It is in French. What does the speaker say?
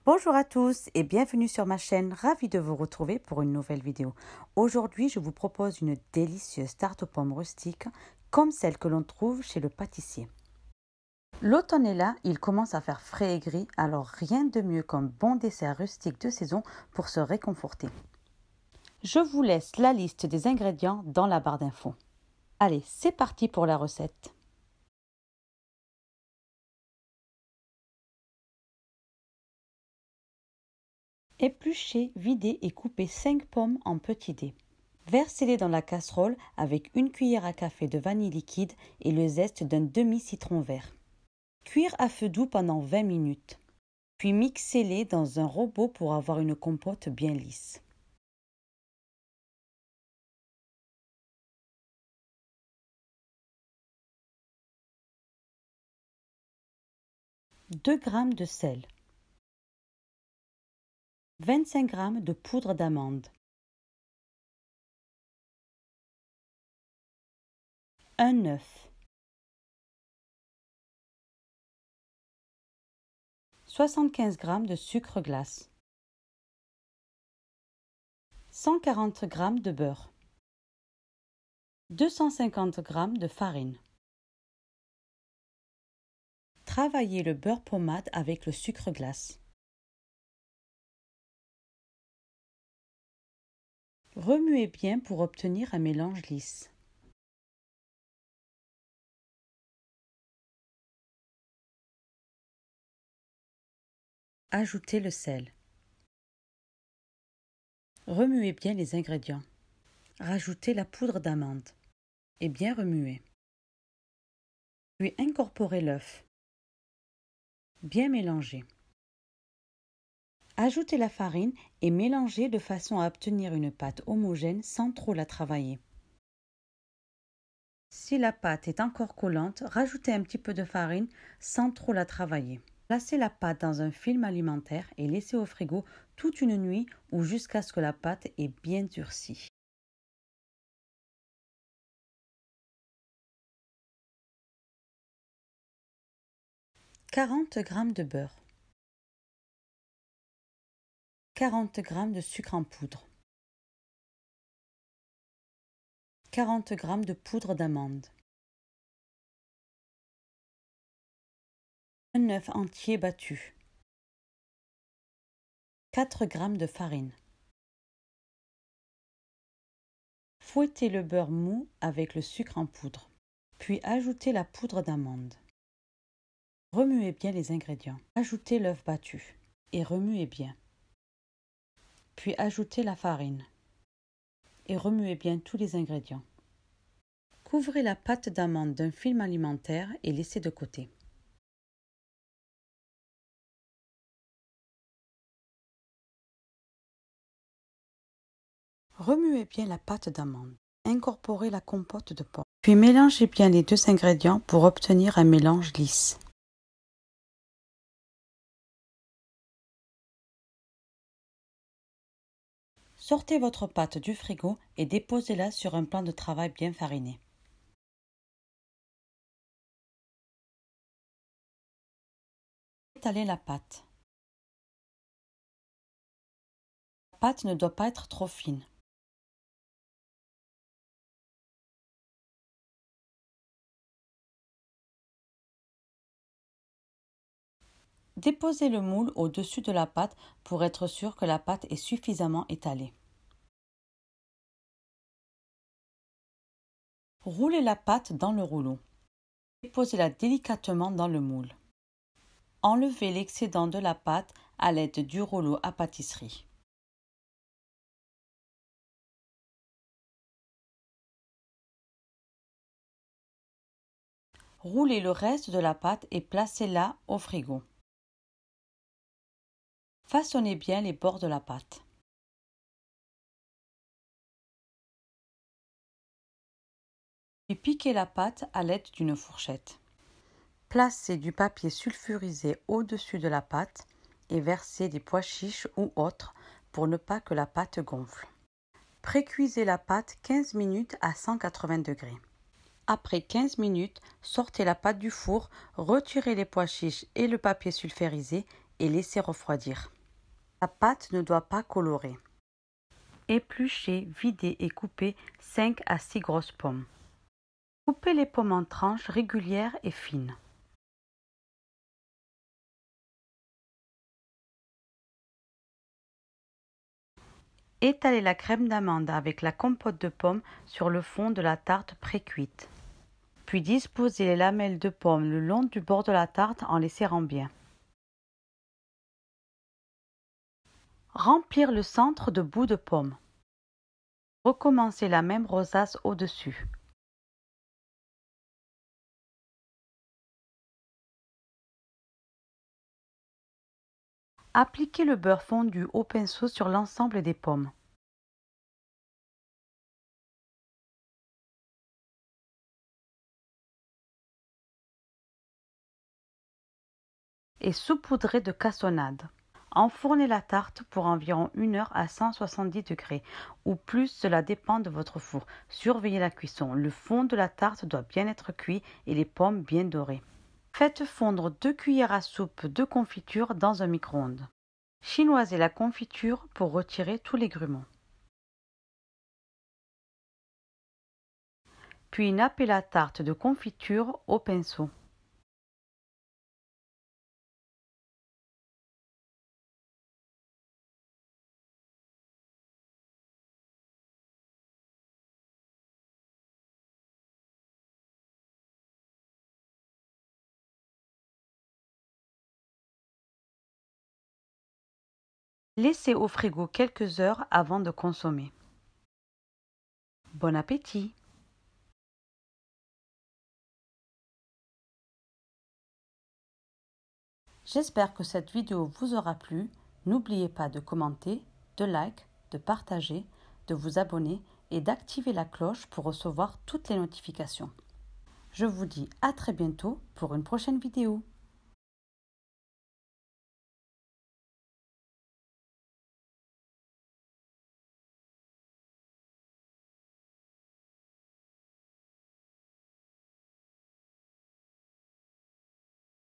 Bonjour à tous et bienvenue sur ma chaîne, ravie de vous retrouver pour une nouvelle vidéo. Aujourd'hui, je vous propose une délicieuse tarte aux pommes rustique comme celle que l'on trouve chez le pâtissier. L'automne est là, il commence à faire frais et gris, alors rien de mieux qu'un bon dessert rustique de saison pour se réconforter. Je vous laisse la liste des ingrédients dans la barre d'infos. Allez, c'est parti pour la recette. Épluchez, videz et coupez 5 pommes en petits dés. Versez-les dans la casserole avec une cuillère à café de vanille liquide et le zeste d'un demi-citron vert. Cuire à feu doux pendant 20 minutes. Puis mixez-les dans un robot pour avoir une compote bien lisse. « 2 g de sel. 25 g de poudre d'amande. Un œuf. 75 g de sucre glace. 140 g de beurre. 250 g de farine. Travaillez le beurre pommade avec le sucre glace. Remuez bien pour obtenir un mélange lisse. Ajoutez le sel. Remuez bien les ingrédients. Rajoutez la poudre d'amande et bien remuez. Puis incorporez l'œuf. Bien mélanger. Ajoutez la farine et mélangez de façon à obtenir une pâte homogène sans trop la travailler. Si la pâte est encore collante, rajoutez un petit peu de farine sans trop la travailler. Placez la pâte dans un film alimentaire et laissez au frigo toute une nuit ou jusqu'à ce que la pâte ait bien durci. « 40 g de beurre. 40 g de sucre en poudre. 40 g de poudre d'amande. Un œuf entier battu. 4 g de farine. Fouettez le beurre mou avec le sucre en poudre, puis ajoutez la poudre d'amande. Remuez bien les ingrédients. Ajoutez l'œuf battu et remuez bien. Puis ajoutez la farine et remuez bien tous les ingrédients. Couvrez la pâte d'amande d'un film alimentaire et laissez de côté. Remuez bien la pâte d'amande. Incorporez la compote de pommes. Puis mélangez bien les deux ingrédients pour obtenir un mélange lisse. Sortez votre pâte du frigo et déposez-la sur un plan de travail bien fariné. Étalez la pâte. La pâte ne doit pas être trop fine. Déposez le moule au-dessus de la pâte pour être sûr que la pâte est suffisamment étalée. Roulez la pâte dans le rouleau. Déposez-la délicatement dans le moule. Enlevez l'excédent de la pâte à l'aide du rouleau à pâtisserie. Roulez le reste de la pâte et placez-la au frigo. Façonnez bien les bords de la pâte. Puis piquez la pâte à l'aide d'une fourchette. Placez du papier sulfurisé au-dessus de la pâte et versez des pois chiches ou autres pour ne pas que la pâte gonfle. Précuisez la pâte 15 minutes à 180 degrés. Après 15 minutes, sortez la pâte du four, retirez les pois chiches et le papier sulfurisé et laisser refroidir. La pâte ne doit pas colorer. Épluchez, videz et coupez 5 à 6 grosses pommes. Coupez les pommes en tranches régulières et fines. Étalez la crème d'amande avec la compote de pommes sur le fond de la tarte pré-cuite. Puis disposez les lamelles de pommes le long du bord de la tarte en les serrant bien. Remplir le centre de bout de pomme. Recommencez la même rosace au-dessus. Appliquez le beurre fondu au pinceau sur l'ensemble des pommes. Et saupoudrez de cassonade. Enfournez la tarte pour environ 1 heure à 170 degrés ou plus, cela dépend de votre four. Surveillez la cuisson. Le fond de la tarte doit bien être cuit et les pommes bien dorées. Faites fondre 2 cuillères à soupe de confiture dans un micro-ondes. Chinoisez la confiture pour retirer tous les grumeaux. Puis nappez la tarte de confiture au pinceau. Laissez au frigo quelques heures avant de consommer. Bon appétit! J'espère que cette vidéo vous aura plu. N'oubliez pas de commenter, de like, de partager, de vous abonner et d'activer la cloche pour recevoir toutes les notifications. Je vous dis à très bientôt pour une prochaine vidéo.